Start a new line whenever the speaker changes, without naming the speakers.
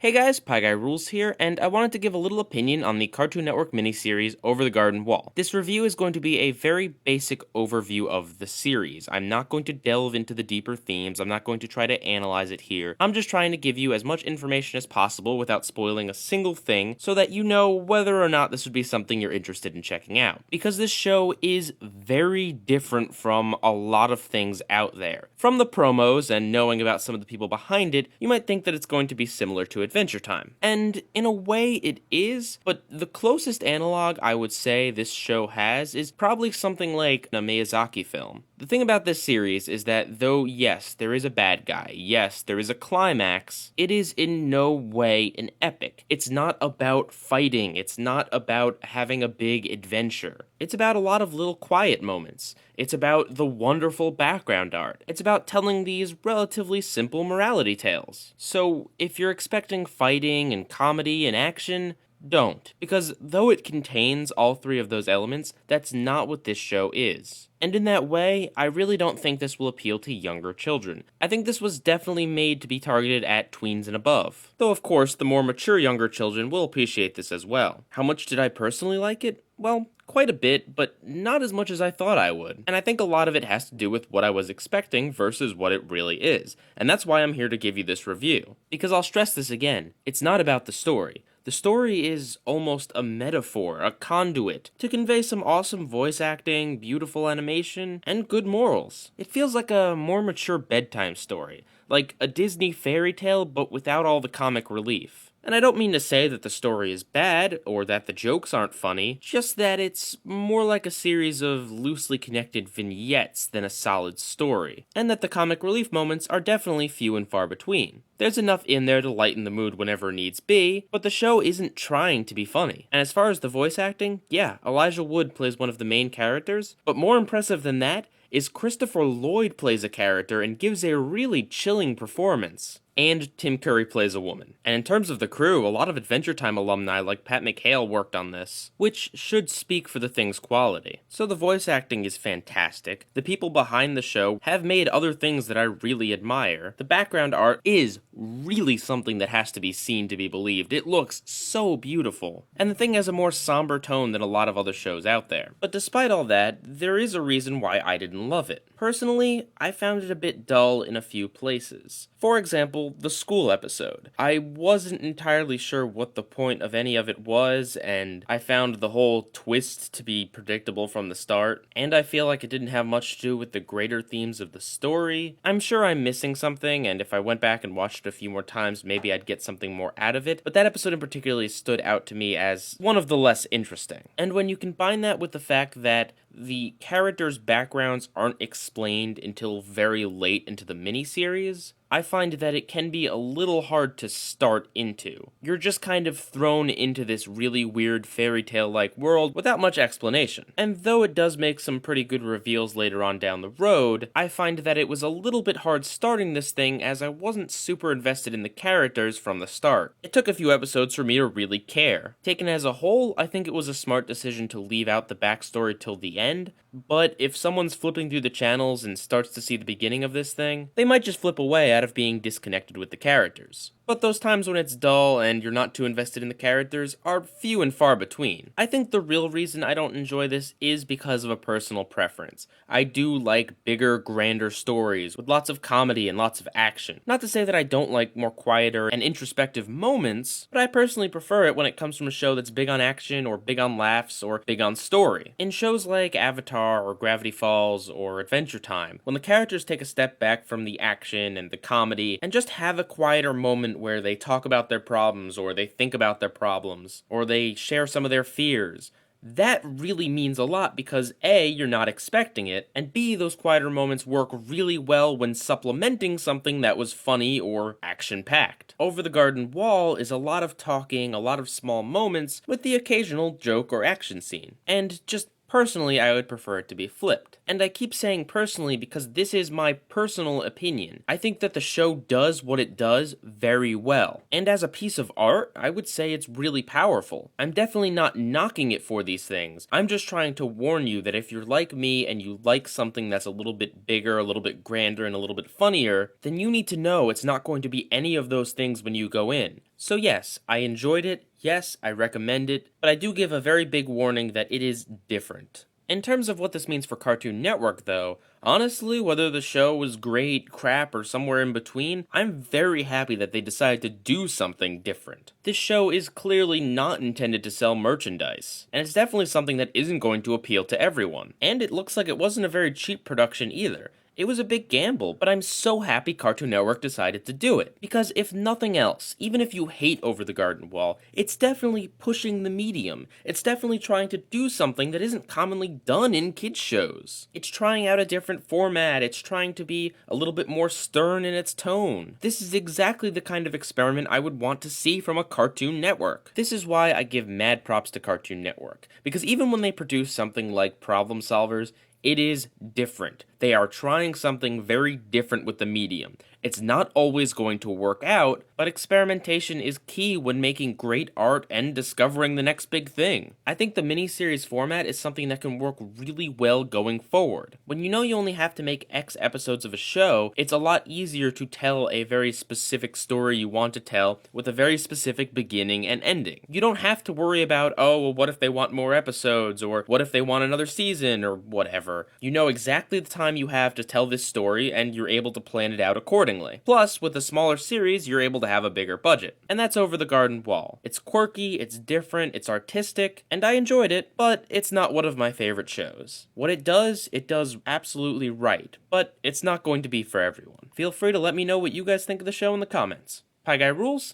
Hey guys, Pieguyrulz here, and I wanted to give a little opinion on the Cartoon Network miniseries Over the Garden Wall. This review is going to be a very basic overview of the series. I'm not going to delve into the deeper themes, I'm not going to try to analyze it here. I'm just trying to give you as much information as possible without spoiling a single thing so that you know whether or not this would be something you're interested in checking out. Because this show is very different from a lot of things out there. From the promos and knowing about some of the people behind it, you might think that it's going to be similar to Adventure Time. And in a way it is, but the closest analog I would say this show has is probably something like a Miyazaki film. The thing about this series is that though yes, there is a bad guy, yes, there is a climax, it is in no way an epic. It's not about fighting, it's not about having a big adventure. It's about a lot of little quiet moments. It's about the wonderful background art. It's about telling these relatively simple morality tales. So if you're expecting fighting and comedy and action, don't. Because though it contains all three of those elements, that's not what this show is. And in that way, I really don't think this will appeal to younger children. I think this was definitely made to be targeted at tweens and above. Though of course, the more mature younger children will appreciate this as well. How much did I personally like it? Well, quite a bit, but not as much as I thought I would. And I think a lot of it has to do with what I was expecting versus what it really is. And that's why I'm here to give you this review. Because I'll stress this again, it's not about the story. The story is almost a metaphor, a conduit, to convey some awesome voice acting, beautiful animation, and good morals. It feels like a more mature bedtime story, like a Disney fairy tale but without all the comic relief. And I don't mean to say that the story is bad, or that the jokes aren't funny, just that it's more like a series of loosely connected vignettes than a solid story, and that the comic relief moments are definitely few and far between. There's enough in there to lighten the mood whenever needs be, but the show isn't trying to be funny. And as far as the voice acting, yeah, Elijah Wood plays one of the main characters, but more impressive than that is Christopher Lloyd plays a character and gives a really chilling performance. And Tim Curry plays a woman. And in terms of the crew, a lot of Adventure Time alumni like Pat McHale worked on this, which should speak for the thing's quality. So the voice acting is fantastic, the people behind the show have made other things that I really admire, the background art is really something that has to be seen to be believed, it looks so beautiful, and the thing has a more somber tone than a lot of other shows out there. But despite all that, there is a reason why I didn't love it. Personally, I found it a bit dull in a few places. For example, the school episode. I wasn't entirely sure what the point of any of it was, and I found the whole twist to be predictable from the start, and I feel like it didn't have much to do with the greater themes of the story. I'm sure I'm missing something, and if I went back and watched it a few more times, maybe I'd get something more out of it, but that episode in particular stood out to me as one of the less interesting. And when you combine that with the fact that the characters' backgrounds aren't explained until very late into the miniseries, I find that it can be a little hard to start into. You're just kind of thrown into this really weird fairy tale-like world without much explanation. And though it does make some pretty good reveals later on down the road, I find that it was a little bit hard starting this thing as I wasn't super invested in the characters from the start. It took a few episodes for me to really care. Taken as a whole, I think it was a smart decision to leave out the backstory till the end, but if someone's flipping through the channels and starts to see the beginning of this thing, they might just flip away out of being disconnected with the characters. But those times when it's dull and you're not too invested in the characters are few and far between. I think the real reason I don't enjoy this is because of a personal preference. I do like bigger, grander stories with lots of comedy and lots of action. Not to say that I don't like more quieter and introspective moments, but I personally prefer it when it comes from a show that's big on action or big on laughs or big on story. In shows like Avatar or Gravity Falls or Adventure Time, when the characters take a step back from the action and the comedy and just have a quieter moment where they talk about their problems, or they think about their problems, or they share some of their fears, that really means a lot because A, you're not expecting it, and B, those quieter moments work really well when supplementing something that was funny or action-packed. Over the Garden Wall is a lot of talking, a lot of small moments, with the occasional joke or action scene. And just Personally, I would prefer it to be flipped. And I keep saying personally because this is my personal opinion. I think that the show does what it does very well. And as a piece of art, I would say it's really powerful. I'm definitely not knocking it for these things. I'm just trying to warn you that if you're like me and you like something that's a little bit bigger, a little bit grander, and a little bit funnier, then you need to know it's not going to be any of those things when you go in. So yes, I enjoyed it, yes, I recommend it, but I do give a very big warning that it is different. In terms of what this means for Cartoon Network, though, honestly, whether the show was great, crap, or somewhere in between, I'm very happy that they decided to do something different. This show is clearly not intended to sell merchandise, and it's definitely something that isn't going to appeal to everyone. And it looks like it wasn't a very cheap production either. It was a big gamble, but I'm so happy Cartoon Network decided to do it. Because if nothing else, even if you hate Over the Garden Wall, it's definitely pushing the medium. It's definitely trying to do something that isn't commonly done in kids shows. It's trying out a different format, it's trying to be a little bit more stern in its tone. This is exactly the kind of experiment I would want to see from a Cartoon Network. This is why I give mad props to Cartoon Network. Because even when they produce something like Problem Solvers, it is different. They are trying something very different with the medium. It's not always going to work out, but experimentation is key when making great art and discovering the next big thing. I think the miniseries format is something that can work really well going forward. When you know you only have to make X episodes of a show, it's a lot easier to tell a very specific story you want to tell with a very specific beginning and ending. You don't have to worry about, oh, well, what if they want more episodes, or what if they want another season, or whatever. You know exactly the time you have to tell this story, and you're able to plan it out accordingly. Plus, with a smaller series, you're able to have a bigger budget. And that's Over the Garden Wall. It's quirky, it's different, it's artistic, and I enjoyed it, but it's not one of my favorite shows. What it does absolutely right, but it's not going to be for everyone. Feel free to let me know what you guys think of the show in the comments. Pieguyrulz,